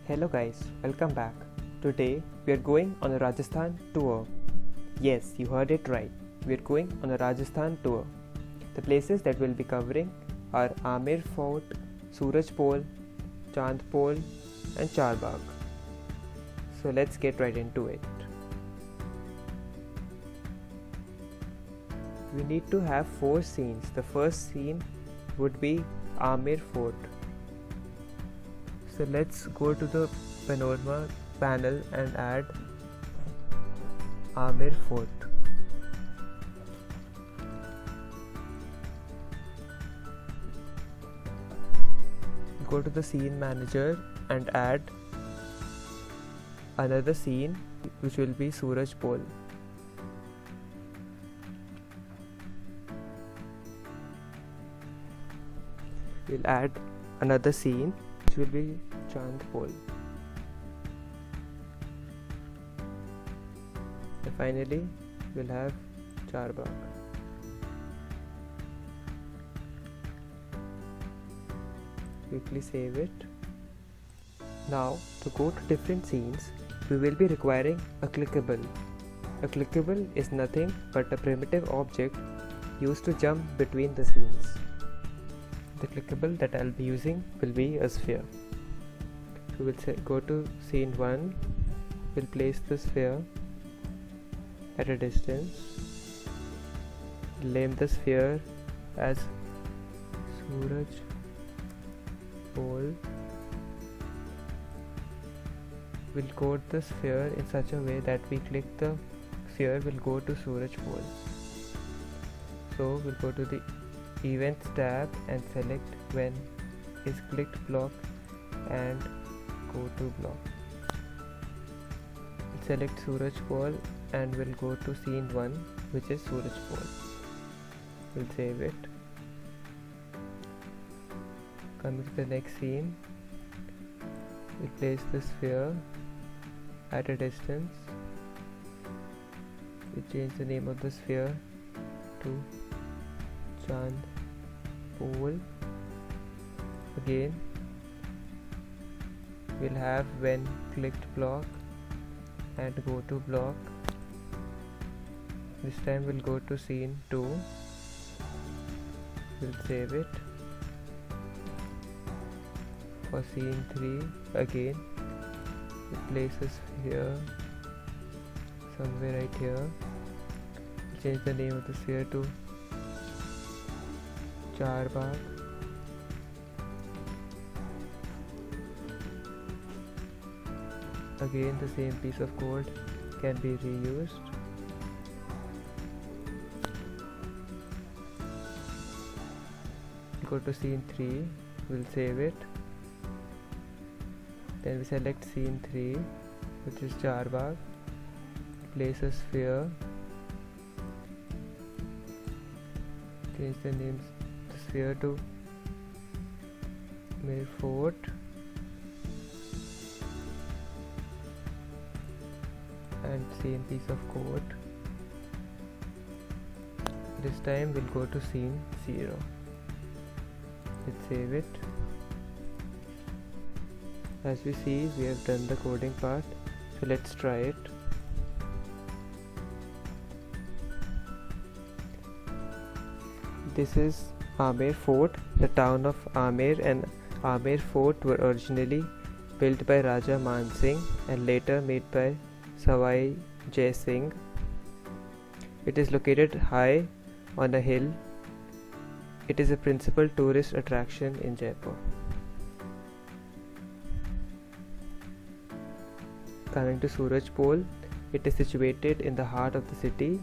Hello guys, welcome back. Today we are going on a Rajasthan tour. Yes, you heard it right. We are going on a Rajasthan tour. The places that we'll be covering are Amer Fort, Suraj Pol, Chand Pol and Charbagh. So let's get right into it. We need to have 4 scenes. The first scene would be Amer Fort. So let's go to the panorama panel and add Amer Fort. Go to the scene manager and add another scene which will be Suraj Pol. We'll add another scene which will be Chand Pol. And finally we'll have Charbagh. Quickly save it. Now to go to different scenes, we will be requiring a clickable. A clickable is nothing but a primitive object used to jump between the scenes. The clickable that I'll be using will be a sphere. So we'll go to scene 1, we'll place the sphere at a distance, name the sphere as Suraj Pol. We'll code the sphere in such a way that we click the sphere will go to Suraj Pol. So we'll go to the Events tab and select when is clicked block and go to block. We'll select Suraj Pol and we'll go to scene 1 which is Suraj Pol. We'll save it. Coming to the next scene, we'll place the sphere at a distance. We'll change the name of the sphere to Chand Pol. Again we'll have when clicked block and go to block. This time we'll go to scene 2. We'll save it. For scene 3 again we'll place a sphere somewhere right here. We'll change the name of the sphere to Charbagh. Again the same piece of code can be reused. Go to scene 3, we'll save it. Then we select scene 3 which is Charbagh. Place a sphere. Change the names the sphere to Amer Fort. And same piece of code. This time we'll go to scene 0. Let's save it. As we see, we have done the coding part, so let's try it. This is Amer Fort. The town of Amer and Amer Fort were originally built by Raja Man Singh and later made by Sawai Jai Singh. It is located high on a hill. It is a principal tourist attraction in Jaipur. Coming to Suraj Pol, it is situated in the heart of the city.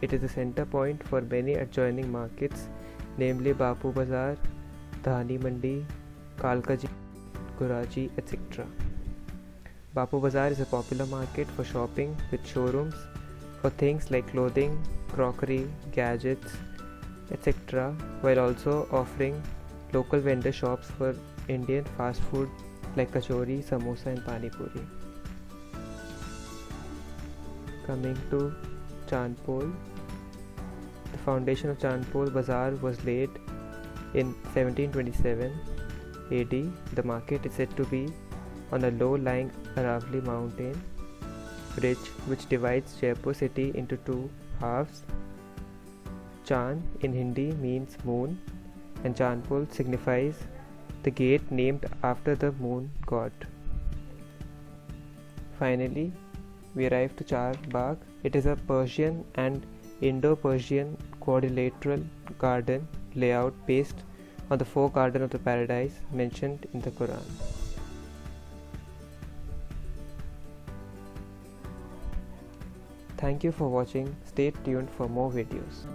It is the center point for many adjoining markets, namely Bapu Bazaar, Dhani Mandi, Kalkaji, Guraji, etc. Bapu Bazaar is a popular market for shopping with showrooms for things like clothing, crockery, gadgets, etc. while also offering local vendor shops for Indian fast food like kachori, samosa and pani puri. Coming to Chand Pol, the foundation of Chand Pol Bazaar was laid in 1727 AD. The market is said to be on a low-lying Aravalli mountain ridge which divides Jaipur city into two halves. Chand in Hindi means moon, and Chandpol signifies the gate named after the moon god. Finally, we arrive to Char Bagh. It is a Persian and Indo-Persian quadrilateral garden layout based on the four gardens of the paradise mentioned in the Quran. Thank you for watching. Stay tuned for more videos.